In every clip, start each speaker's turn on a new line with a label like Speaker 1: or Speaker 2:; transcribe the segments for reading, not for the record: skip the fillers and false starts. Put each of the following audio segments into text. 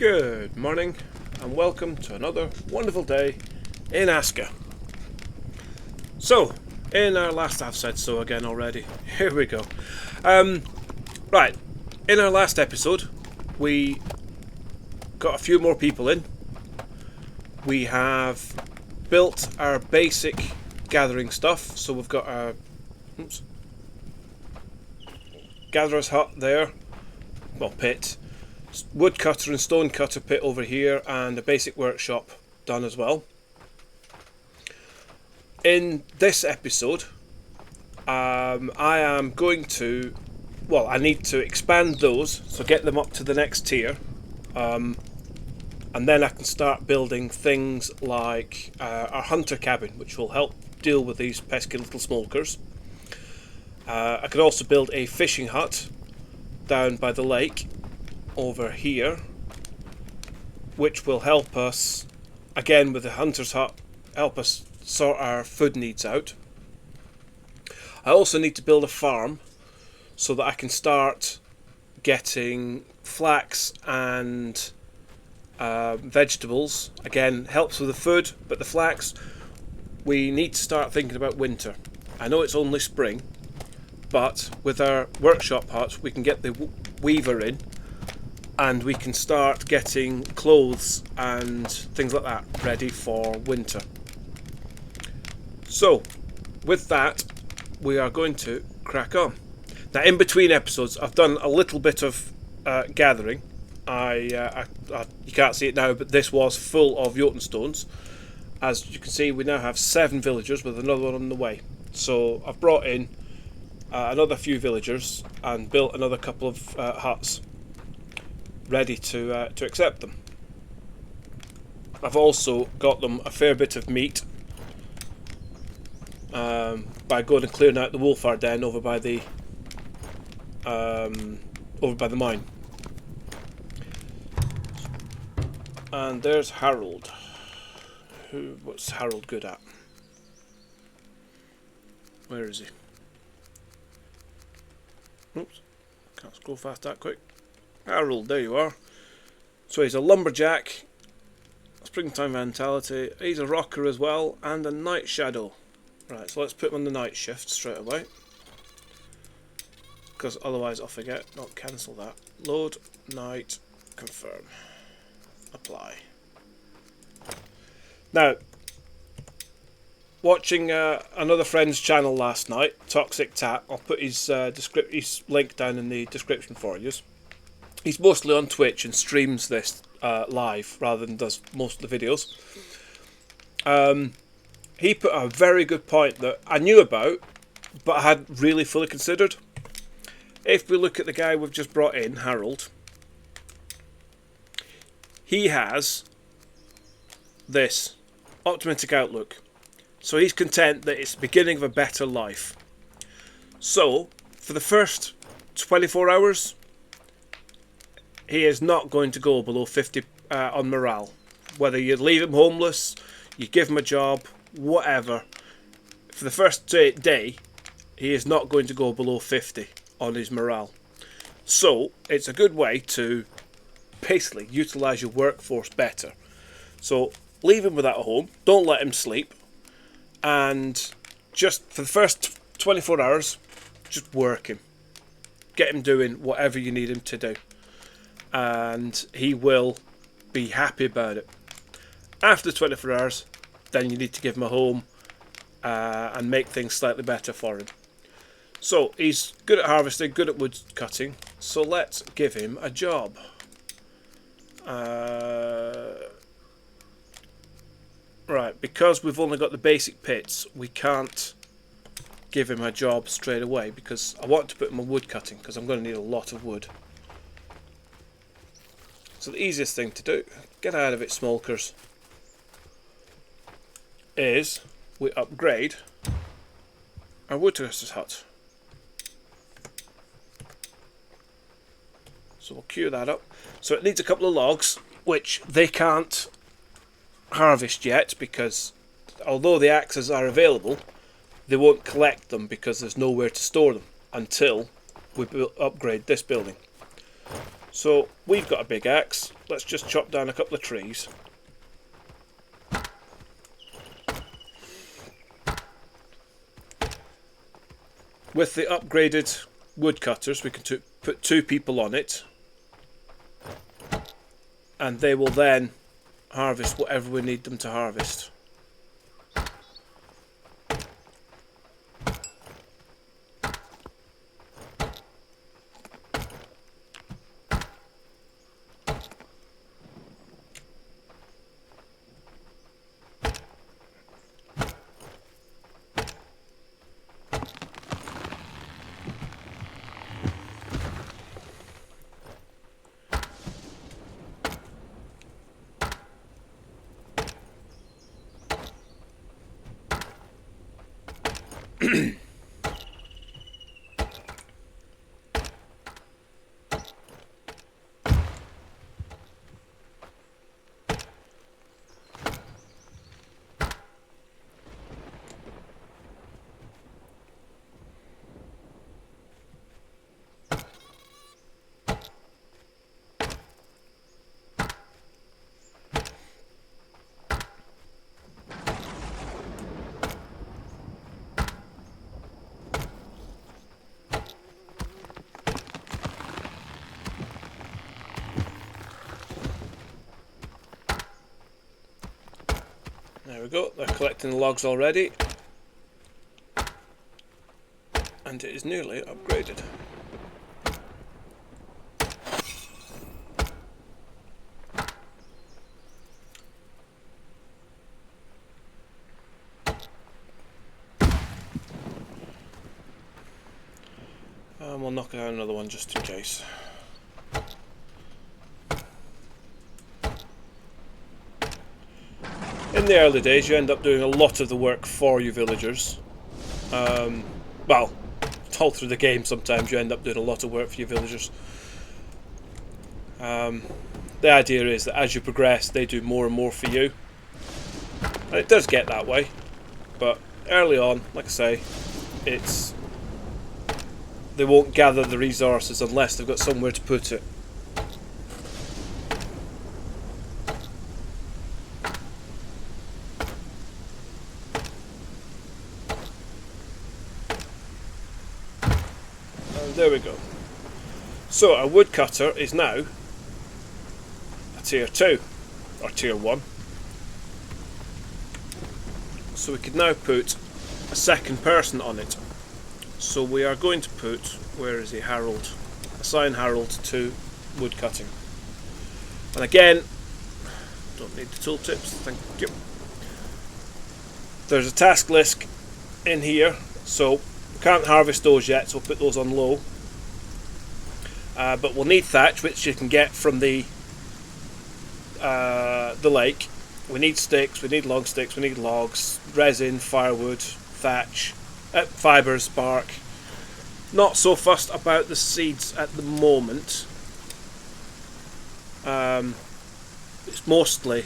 Speaker 1: Good morning and welcome to another wonderful day in Aska. So, in our last, I've said so again already, here we go. Right, in our last episode we got a few more people in. We have built our basic gathering stuff, so we've got our gatherer's hut there, well, pit, woodcutter and stone cutter pit over here, and a basic workshop done as well. In this episode, I am going to, well, I need to expand those, so get them up to the next tier, and then I can start building things like our hunter cabin, which will help deal with these pesky little smokers. I could also build a fishing hut down by the lake over here, which will help us, again with the hunter's hut, help us sort our food needs out. I also need to build a farm so that I can start getting flax and vegetables. Again, helps with the food, but the flax, we need to start thinking about winter. I know it's only spring, but with our workshop hut we can get the weaver in and we can start getting clothes and things like that ready for winter. So with that, we are going to crack on. Now, in between episodes I've done a little bit of gathering. You can't see it now, but this was full of Jotun stones. As you can see, we now have 7 villagers with another one on the way. So I've brought in another few villagers and built another couple of huts ready to accept them. I've also got them a fair bit of meat by going and clearing out the wolfar den over by the mine. And there's Harold. What's Harold good at? Where is he? Oops, can't scroll fast that quick. Harold, there you are. So he's a lumberjack, springtime mentality, he's a rocker as well, and a night shadow. Right, so let's put him on the night shift straight away, because otherwise I'll forget. Not cancel that. Load, night, confirm, apply. Now, watching another friend's channel last night, Toxic Tat, I'll put his link down in the description for you. He's mostly on Twitch and streams this live rather than does most of the videos. He put a very good point that I knew about, but I hadn't really fully considered. If we look at the guy we've just brought in, Harold, he has this optimistic outlook. So he's content that it's the beginning of a better life. So, for the first 24 hours, he is not going to go below 50 on morale. Whether you leave him homeless, you give him a job, whatever. For the first day, he is not going to go below 50 on his morale. So, it's a good way to basically utilise your workforce better. So, leave him without a home, don't let him sleep, and just for the first 24 hours, just work him. Get him doing whatever you need him to do, and he will be happy about it. After 24 hours, then you need to give him a home and make things slightly better for him. So he's good at harvesting, good at wood cutting, so let's give him a job. Right, because we've only got the basic pits, we can't give him a job straight away, because I want to put him on wood cutting, because I'm going to need a lot of wood. So the easiest thing to do, get out of it, smokers, is we upgrade our woodcutter's hut. So we'll queue that up. So it needs a couple of logs, which they can't harvest yet, because although the axes are available, they won't collect them because there's nowhere to store them until we upgrade this building. So we've got a big axe. Let's just chop down a couple of trees. With the upgraded woodcutters, we can put 2 people on it, and they will then harvest whatever we need them to harvest. There we go, they're collecting the logs already. And it is nearly upgraded. And we'll knock down another one just in case. In the early days, you end up doing a lot of the work for you villagers. Well, all through the game sometimes you end up doing a lot of work for your villagers. The idea is that as you progress, they do more and more for you. And it does get that way. But early on, like I say, they won't gather the resources unless they've got somewhere to put it. There we go. So a woodcutter is now a tier 2 or tier 1. So we can now put a second person on it. So we are going to put, where is he, Harold? Assign Harold to woodcutting. And again, don't need the tooltips, thank you. There's a task list in here, so we can't harvest those yet, so we'll put those on low. But we'll need thatch, which you can get from the lake. We need sticks, we need long sticks, we need logs, resin, firewood, thatch, fibres, bark. Not so fussed about the seeds at the moment. It's mostly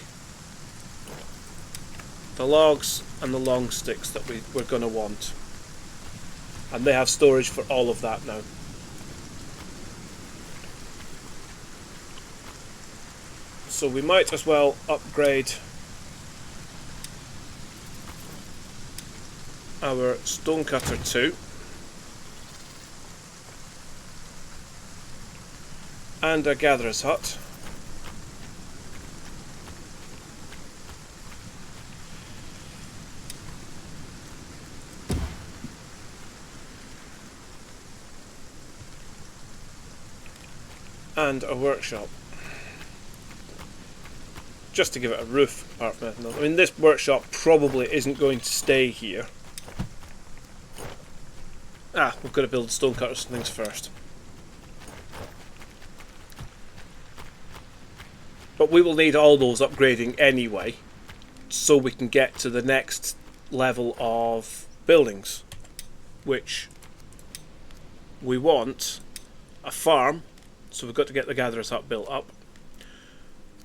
Speaker 1: the logs and the long sticks that we're going to want. And they have storage for all of that now. So we might as well upgrade our stonecutter 2 and a gatherer's hut. And a workshop. Just to give it a roof, apart from anything else. I mean, this workshop probably isn't going to stay here. We've got to build stonecutters and things first. But we will need all those upgrading anyway, so we can get to the next level of buildings, which we want a farm, so we've got to get the gatherer's hut built up.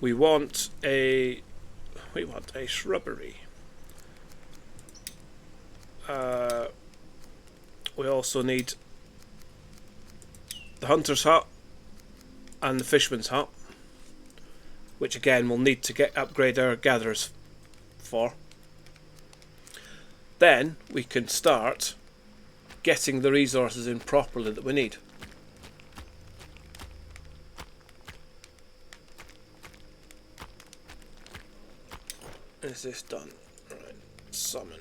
Speaker 1: We want a shrubbery. We also need the hunter's hut and the fisherman's hut, which again we'll need to upgrade our gatherers for. Then we can start getting the resources in properly that we need. Is this done? Right, summon.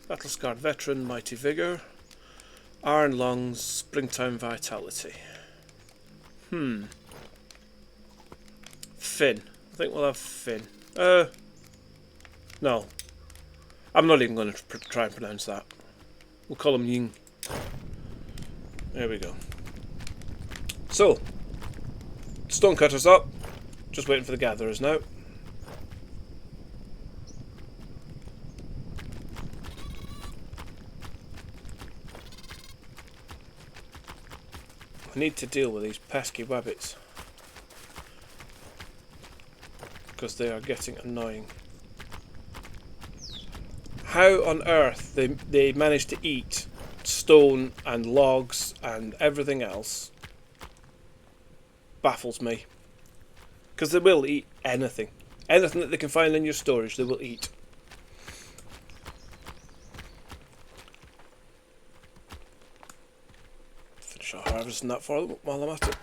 Speaker 1: Battle scarred veteran, mighty vigour, iron lungs, springtime vitality. Finn. I think we'll have Finn. No. I'm not even going to try and pronounce that. We'll call him Ying. There we go. So, stonecutters up. Just waiting for the gatherers now. I need to deal with these pesky wabbits, because they are getting annoying. How on earth they manage to eat stone and logs and everything else baffles me. Because they will eat anything. Anything that they can find in your storage, they will eat. Finish our harvesting that for them while I'm at it.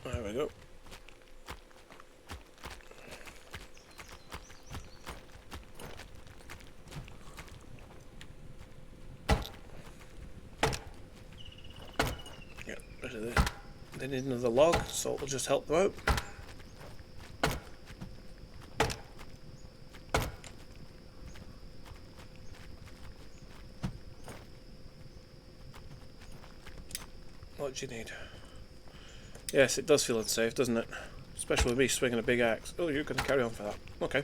Speaker 1: There we go. Get rid of this. They need another log, so it'll just help them out. What do you need? Yes, it does feel unsafe, doesn't it? Especially with me swinging a big axe. Oh, you're going to carry on for that. Okay.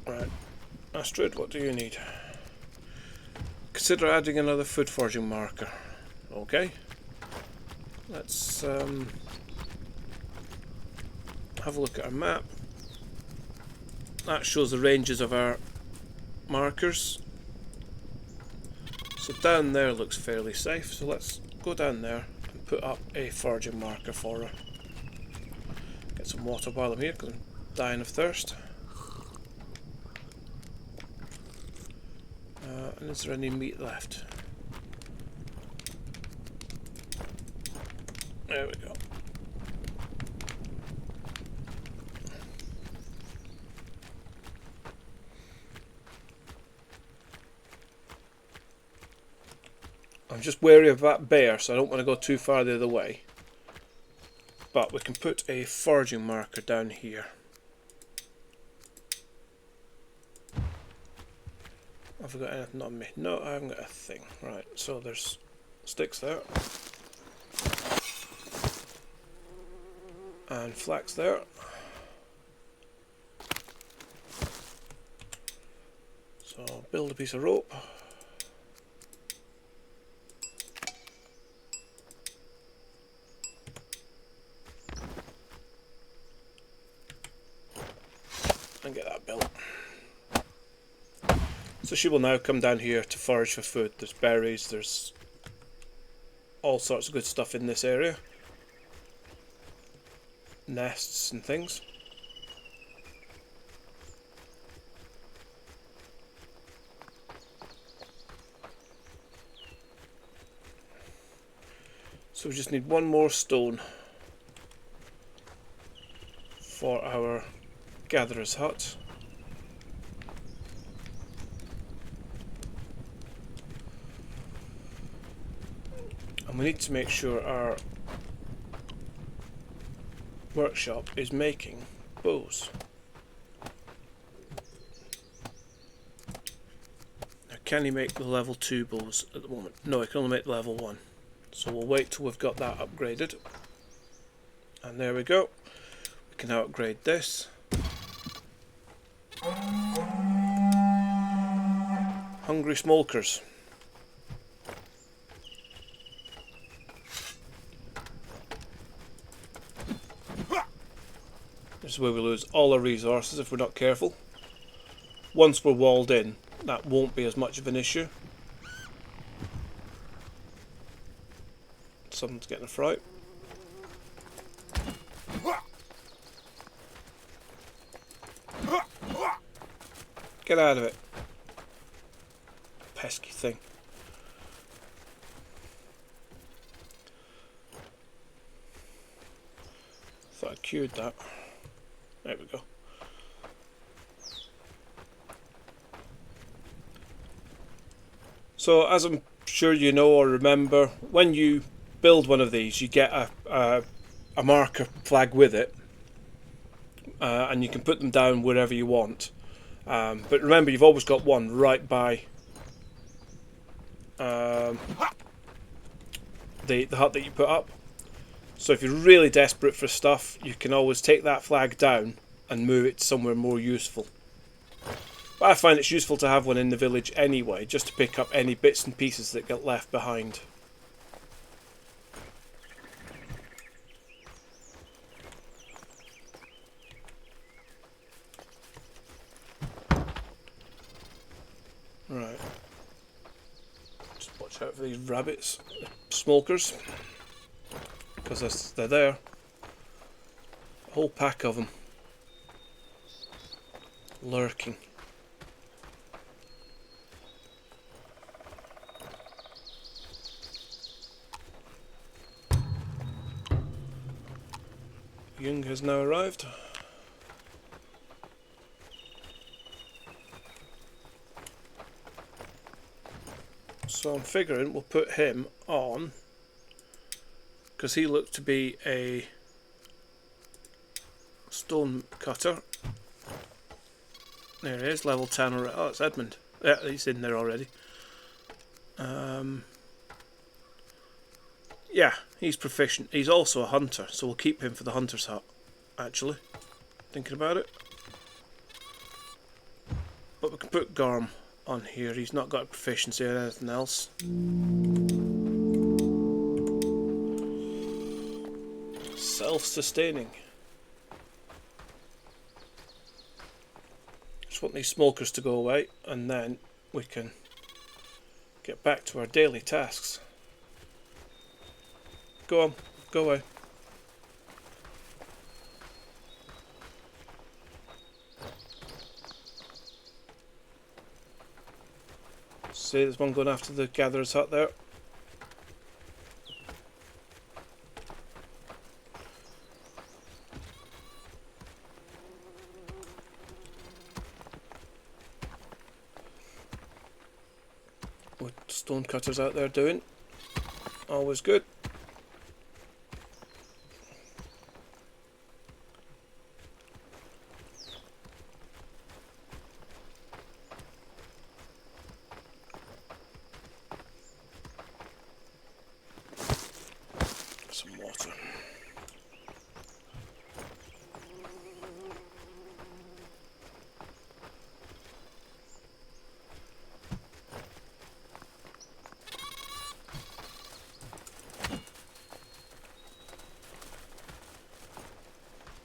Speaker 1: Right. Astrid, what do you need? Consider adding another food foraging marker. Okay. Let's have a look at our map. That shows the ranges of our markers. So down there looks fairly safe. So let's go down there and put up a foraging marker for her. Get some water while I'm here because I'm dying of thirst. And is there any meat left? There we go. I'm just wary of that bear, so I don't want to go too far the other way. But we can put a foraging marker down here. Have I got anything on me? No, I haven't got a thing. Right, so there's sticks there. And flax there. So build a piece of rope. And get that built. So she will now come down here to forage for food. There's berries, there's all sorts of good stuff in this area. Nests and things. So we just need one more stone for our gatherer's hut. And we need to make sure our workshop is making bows. Now, can he make the level 2 bows at the moment? No, he can only make the level 1. So we'll wait till we've got that upgraded. And there we go. We can now upgrade this. Hungry smokers. This is where we lose all our resources if we're not careful. Once we're walled in, that won't be as much of an issue. Someone's getting a fright. Get out of it. Pesky thing. Thought I cured that. There we go. So, as I'm sure you know or remember, when you build one of these, you get a marker flag with it, and you can put them down wherever you want. But remember, you've always got one right by the hut that you put up. So if you're really desperate for stuff, you can always take that flag down and move it somewhere more useful. But I find it's useful to have one in the village anyway, just to pick up any bits and pieces that get left behind. Right. Just watch out for these rabbits, smokers, because they're there. A whole pack of them. Lurking. Jung has now arrived. So I'm figuring we'll put him on, because he looked to be a stone cutter. There he is, level 10 already. Oh, it's Edmund. Yeah, he's in there already. Yeah, he's proficient. He's also a hunter, so we'll keep him for the hunter's hut, actually. Thinking about it. But we can put Garm on here. He's not got a proficiency in anything else. Self-sustaining. Just want these smokers to go away, and then we can get back to our daily tasks. Go on, go away. See, there's one going after the gatherer's hut there. What stonecutters out there doing? Always good. Some water.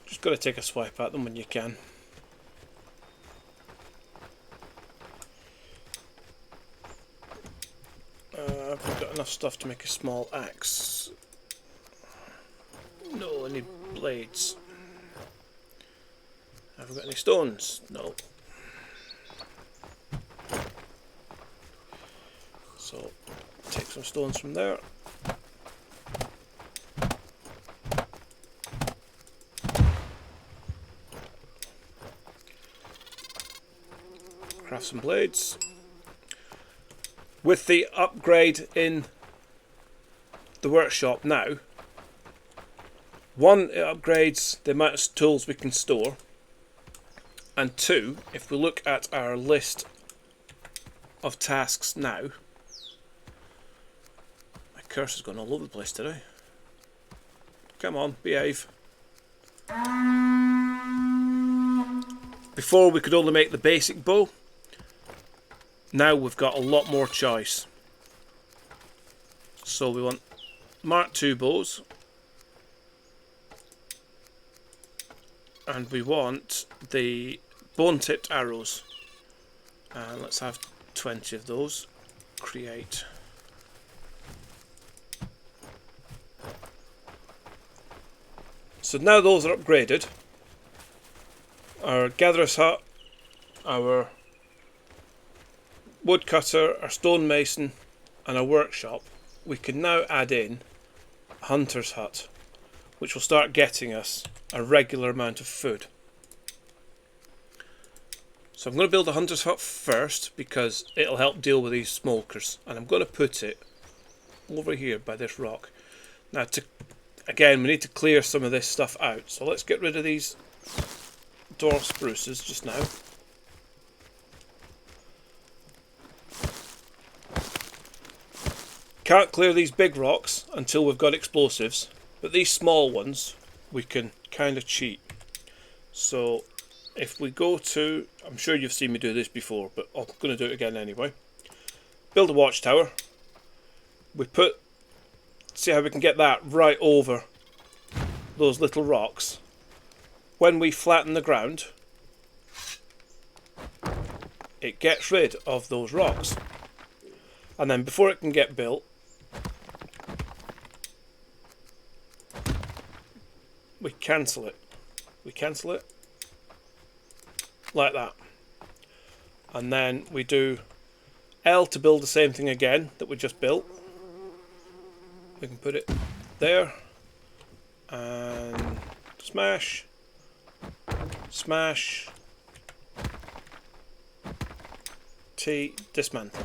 Speaker 1: Just got to take a swipe at them when you can. I've got enough stuff to make a small axe. No, I need blades. Have we got any stones? No. So, take some stones from there. Craft some blades. With the upgrade in the workshop now, one, it upgrades the amount of tools we can store, and two, if we look at our list of tasks now, my cursor's gone all over the place today. Come on, behave. Before we could only make the basic bow. Now we've got a lot more choice. So we want Mark II bows. and we want the bone-tipped arrows. Let's have 20 of those. Create. So now those are upgraded. Our gatherer's hut, our woodcutter, our stonemason, and our workshop, we can now add in a hunter's hut, which will start getting us a regular amount of food. So I'm going to build a hunter's hut first because it'll help deal with these smokers, and I'm going to put it over here by this rock. Now, again, we need to clear some of this stuff out, so let's get rid of these dwarf spruces just now. Can't clear these big rocks until we've got explosives, but these small ones we can kind of cheat. So if we go to, I'm sure you've seen me do this before, but I'm going to do it again anyway. Build a watchtower. See how we can get that right over those little rocks. When we flatten the ground, it gets rid of those rocks. And then before it can get built, we cancel it. We cancel it like that. And then we do L to build the same thing again that we just built. We can put it there and smash, smash, T, dismantle.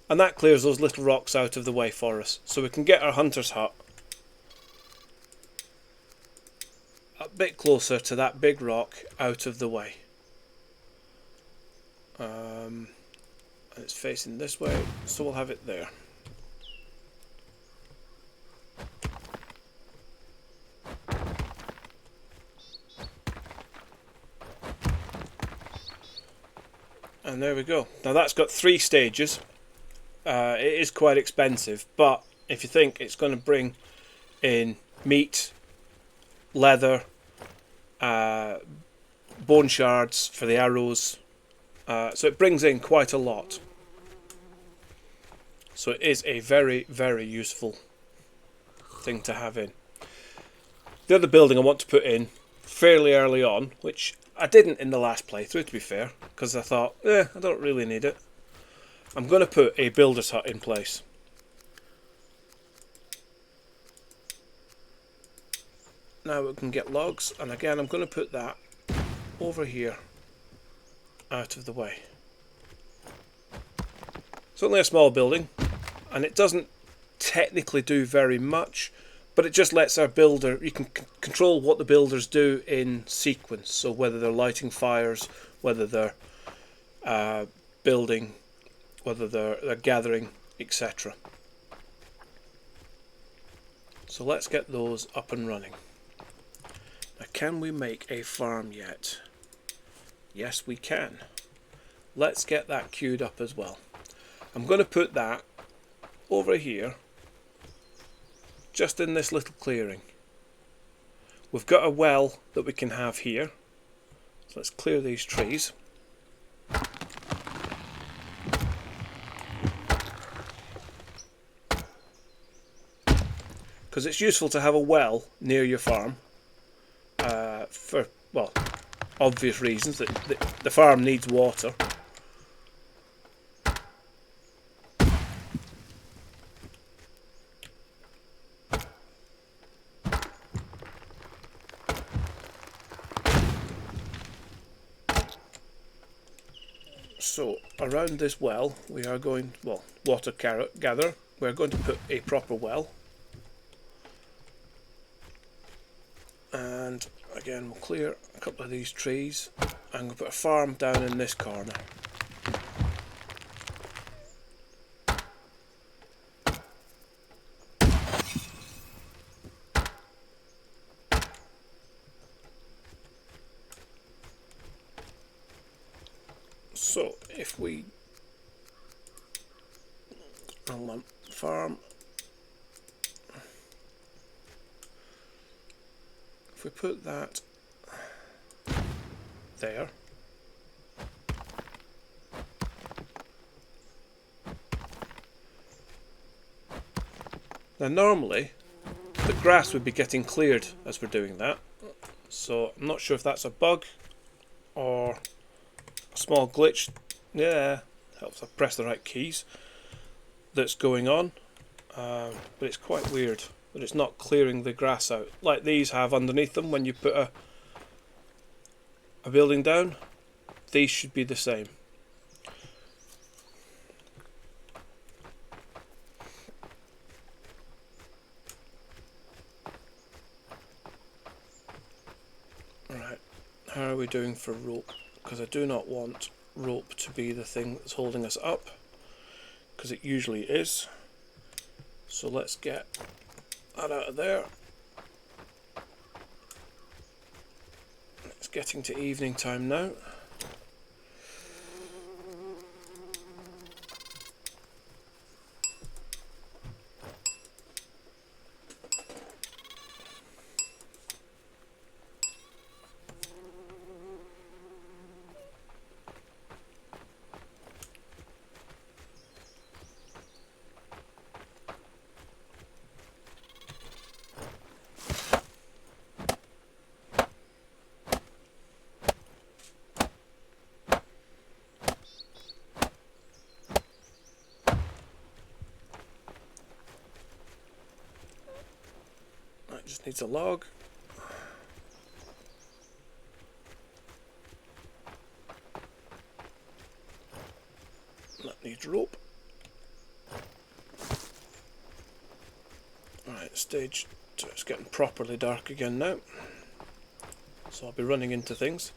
Speaker 1: And that clears those little rocks out of the way for us, so we can get our hunter's hut a bit closer to that big rock out of the way. And it's facing this way, so we'll have it there. And there we go. Now that's got 3 stages. It is quite expensive, but if you think it's going to bring in meat, leather, bone shards for the arrows, so it brings in quite a lot. So it is a very, very useful thing to have in. The other building I want to put in fairly early on, which I didn't in the last playthrough to be fair, because I thought, I don't really need it. I'm going to put a builder's hut in place. Now we can get logs, and again I'm going to put that over here out of the way. It's only a small building, and it doesn't technically do very much, but it just lets our builder, you can control what the builders do in sequence, so whether they're lighting fires, whether they're building, whether they're gathering, etc. So let's get those up and running. Now, can we make a farm yet? Yes, we can. Let's get that queued up as well. I'm going to put that over here, just in this little clearing. We've got a well that we can have here. So let's clear these trees. Because it's useful to have a well near your farm for, well, obvious reasons. That the farm needs water. So around this well we are going, well, water gather, we're going to put a proper well. And again we'll clear a couple of these trees and we'll put a farm down in this corner. So if we farm, if we put that there. Now normally the grass would be getting cleared as we're doing that, so I'm not sure if that's a bug or a small glitch. Yeah, helps I press the right keys that's going on, but it's quite weird that it's not clearing the grass out like these have underneath them when you put a building down. These should be the same. Right, how are we doing for rope? Because I do not want rope to be the thing that's holding us up, because it usually is. So let's get that out of there. It's getting to evening time now. That just needs a log. That needs rope. Alright, stage 2. It's getting properly dark again now, so I'll be running into things.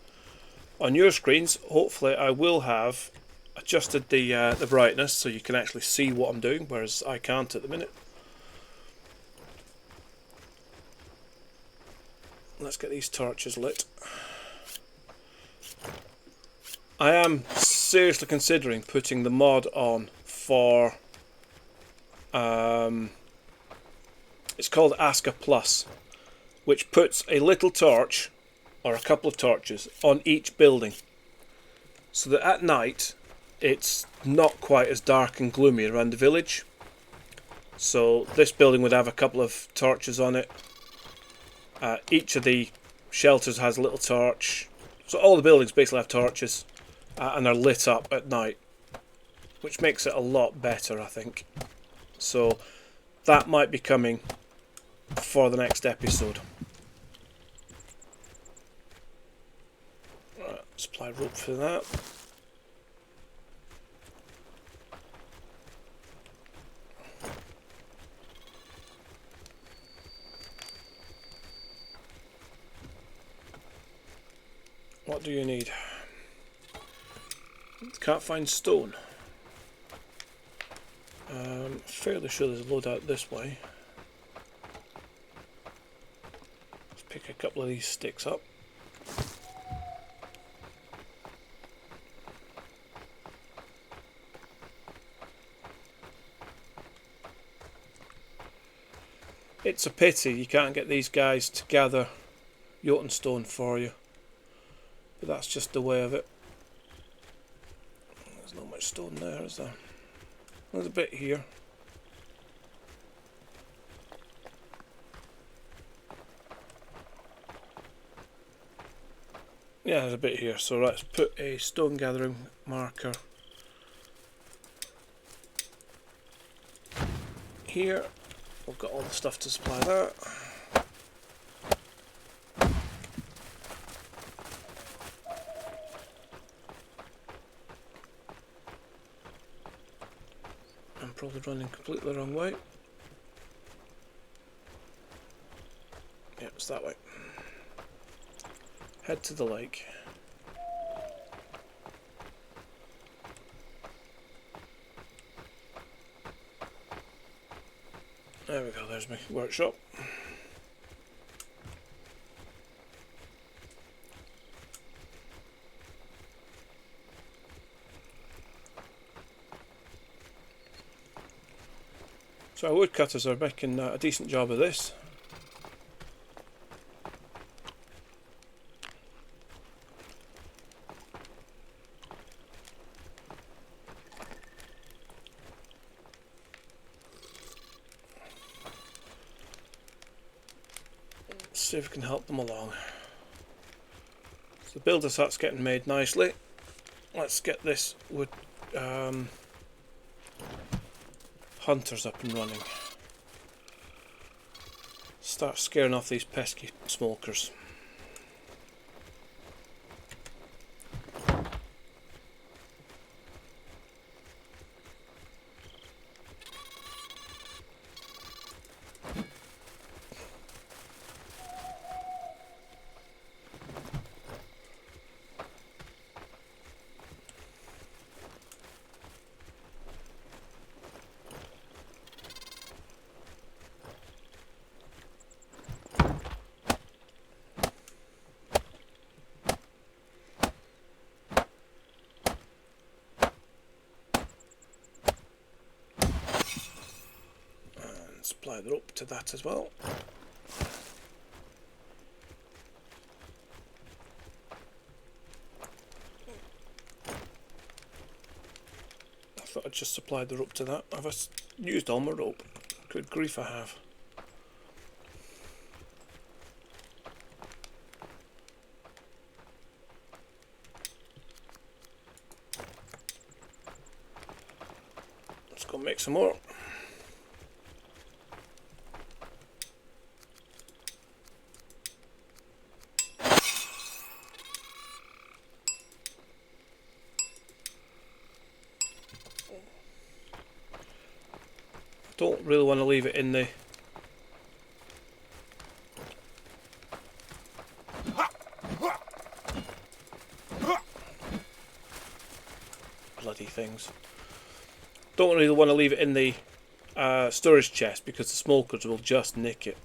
Speaker 1: On your screens, hopefully I will have adjusted the brightness so you can actually see what I'm doing, whereas I can't at the minute. Let's get these torches lit. I am seriously considering putting the mod on for it's called Aska Plus, which puts a little torch or a couple of torches on each building, so that at night it's not quite as dark and gloomy around the village. So this building would have a couple of torches on it. Each of the shelters has a little torch, so all the buildings basically have torches, and are lit up at night, which makes it a lot better, I think. So that might be coming for the next episode. Right, supply rope for that. What do you need? Can't find stone. Fairly sure there's a load out this way. Let's pick a couple of these sticks up. It's a pity you can't get these guys to gather Jotun stone for you, but that's just the way of it. There's not much stone there, is there? There's a bit here. Yeah, there's a bit here, so let's put a stone gathering marker here. We've got all the stuff to supply that. I'm probably running completely the wrong way. Yeah, it's that way. Head to the lake. There we go, there's my workshop. So our woodcutters are making a decent job of this. see if we can help them along. So the builder's hut's getting made nicely. Let's get this wood hunters up and running. Start scaring off these pesky smokers. Supply the rope to that as well. I thought I'd just supplied the rope to that. Have I used all my rope? Good grief, I have. Let's go make some more. Don't really want to leave it in the bloody things. Don't really want to leave it in the storage chest because the smokers will just nick it.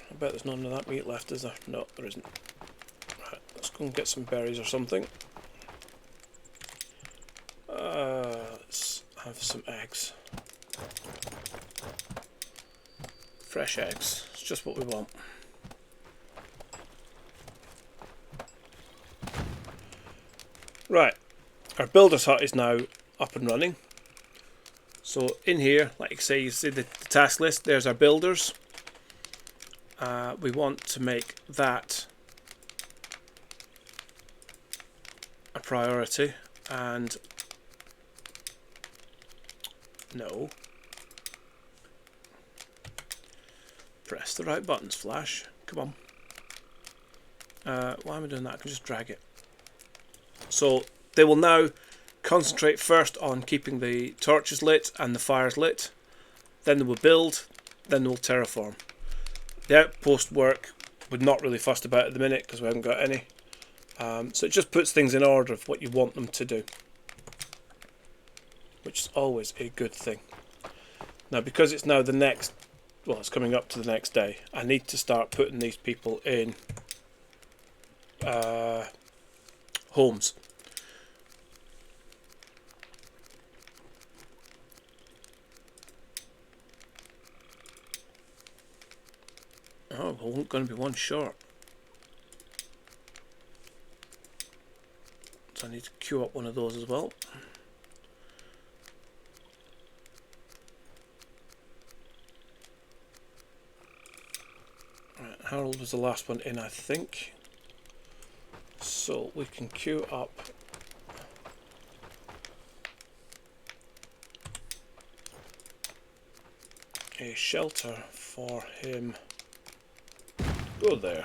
Speaker 1: I bet there's none of that meat left, is there? No, there isn't. Right, let's go and get some berries or something. Let's have some eggs. Fresh eggs. It's just what we want. Right, our builder's hut is now up and running. So in here, like I say, you see the task list. There's our builders. We want to make that a priority, and no, press the right buttons, Flash, come on. Why am I doing that? I can just drag it. So they will now concentrate first on keeping the torches lit and the fires lit, then they will build, then they will terraform. The outpost work we're not really fussed about at the minute because we haven't got any. So it just puts things in order of what you want them to do, which is always a good thing. Now because it's now the next, well, it's coming up to the next day, I need to start putting these people in homes. Oh, we're going to be one short. So I need to queue up one of those as well. Right, Harold was the last one in, I think. So we can queue up a shelter for him. Go there.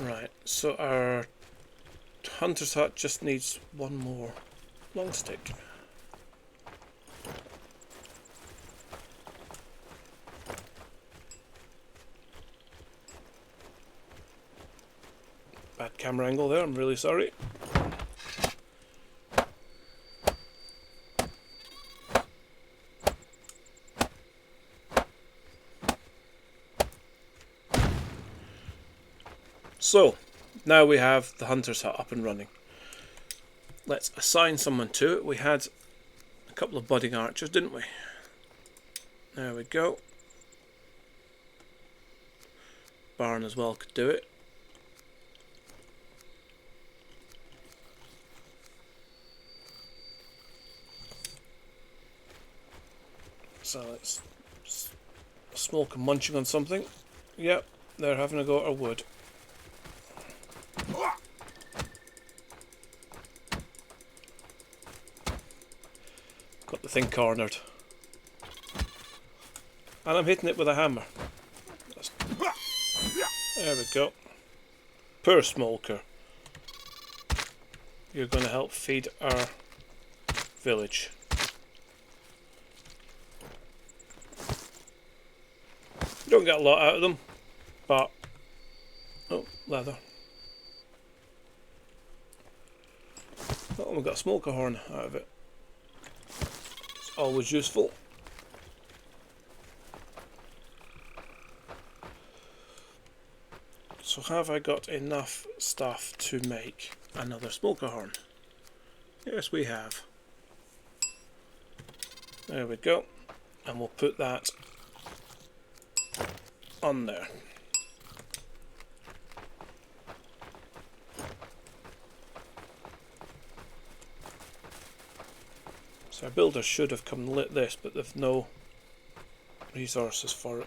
Speaker 1: Right, so our hunter's hut just needs one more long stick. Bad camera angle there, I'm really sorry. So, now we have the hunter's hut up and running. Let's assign someone to it. We had a couple of budding archers, didn't we? There we go. Barn as well could do it. So it's smoke and munching on something. Yep, they're having a go at our wood. Got the thing cornered. And I'm hitting it with a hammer. There we go. Poor smoker. You're going to help feed our village. Don't get a lot out of them, but... Oh, leather. Oh, we got a smoker horn out of it. It's always useful. So have I got enough stuff to make another smoker horn? Yes, we have. There we go. And we'll put that on there. So our builders should have come and lit this, but they've no resources for it.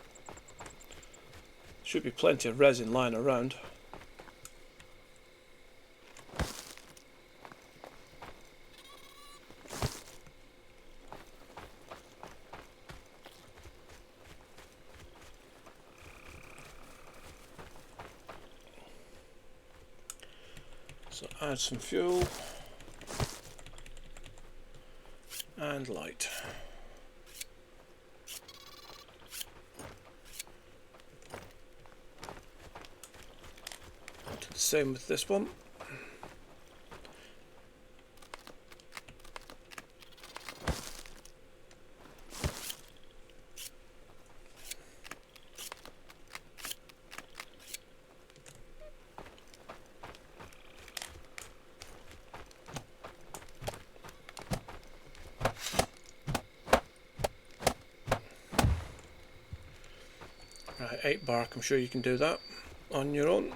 Speaker 1: Should be plenty of resin lying around. So add some fuel and light. Do the same with this one. Right, 8 bark, I'm sure you can do that on your own.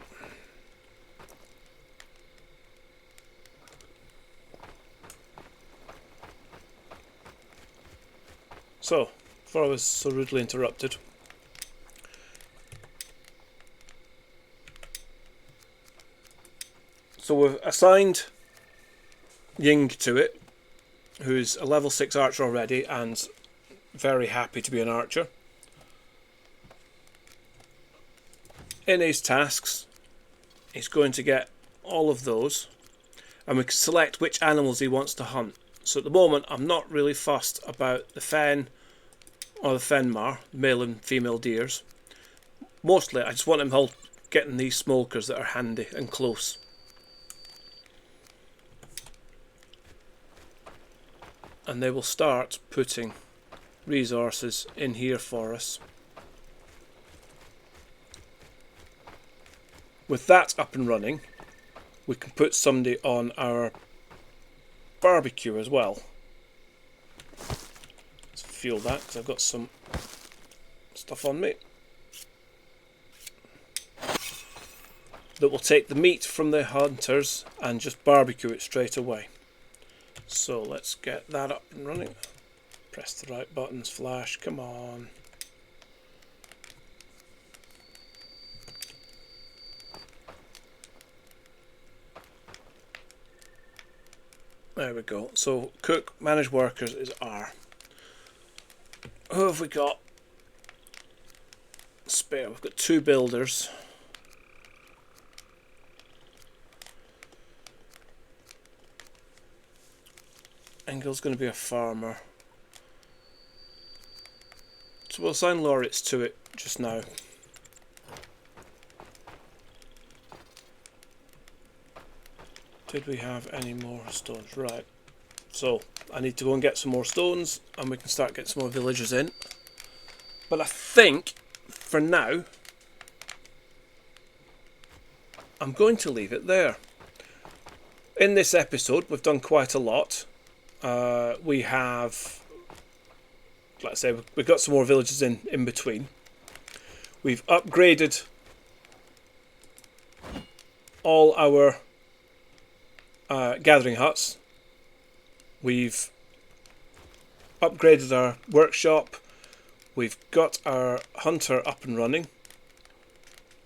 Speaker 1: So, before I was so rudely interrupted, so we've assigned Ying to it, who's a level 6 archer already and very happy to be an archer. In his tasks, he's going to get all of those, and we can select which animals he wants to hunt. So at the moment, I'm not really fussed about the fen or the fenmar, male and female deers. Mostly, I just want him all getting these smokers that are handy and close. And they will start putting resources in here for us. With that up and running, we can put somebody on our barbecue as well. Let's fuel that because I've got some stuff on me that will take the meat from the hunters and just barbecue it straight away. So let's get that up and running. Press the right buttons, flash, come on. There we go. So cook, manage workers is R. Who have we got spare? We've got 2 builders. Engel's going to be a farmer. So we'll assign laureates to it just now. Did we have any more stones? Right. So I need to go and get some more stones and we can start getting some more villagers in. But I think for now I'm going to leave it there. In this episode, we've done quite a lot. We have, let's say, we've got some more villages in between. We've upgraded all our gathering huts. We've upgraded our workshop. We've got our hunter up and running,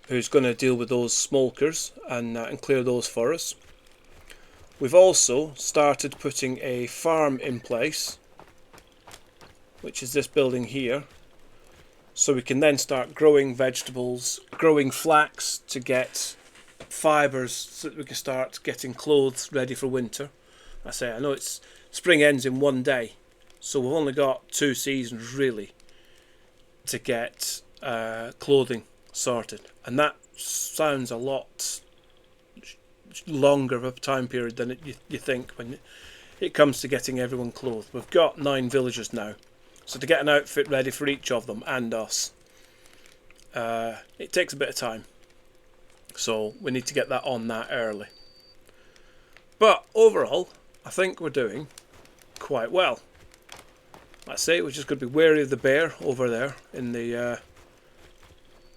Speaker 1: who's going to deal with those smokers and clear those for us. We've also started putting a farm in place, which is this building here, so we can then start growing vegetables, growing flax to get fibres so that we can start getting clothes ready for winter. I know it's spring ends in one day, so we've only got 2 seasons really to get clothing sorted, and that sounds a lot longer of a time period than you think when it comes to getting everyone clothed. We've got 9 villagers now, so to get an outfit ready for each of them and us, it takes a bit of time, so we need to get that on that early. But overall, I think we're doing quite well. Let's say we're just going to be wary of the bear over there in the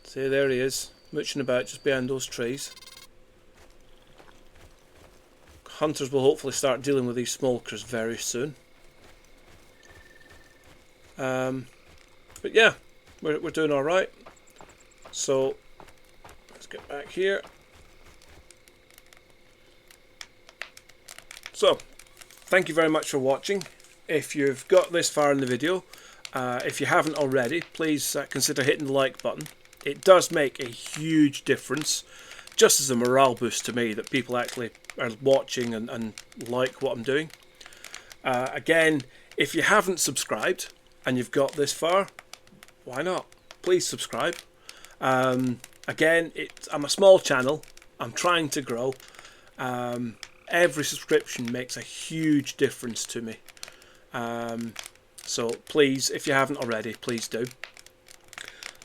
Speaker 1: see, there he is, mooching about just behind those trees. Hunters will hopefully start dealing with these smokers very soon. But yeah, we're doing alright. So let's get back here. So thank you very much for watching. If you've got this far in the video, if you haven't already, please consider hitting the like button. It does make a huge difference, just as a morale boost to me, that people actually are watching and like what I'm doing. Again, if you haven't subscribed and you've got this far, why not? Please subscribe. Again, I'm a small channel. I'm trying to grow. Every subscription makes a huge difference to me. So please, if you haven't already, please do.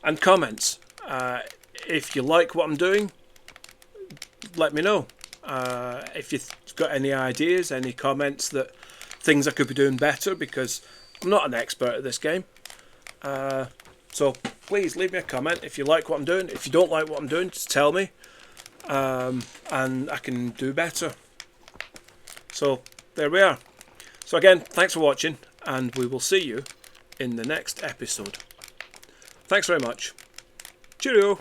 Speaker 1: And comments. If you like what I'm doing, let me know. If you've got any ideas, any comments, that things I could be doing better, because I'm not an expert at this game. So please leave me a comment if you like what I'm doing. If you don't like what I'm doing, just tell me, and I can do better. So there we are. So again, thanks for watching, and we will see you in the next episode. Thanks very much. Cheerio.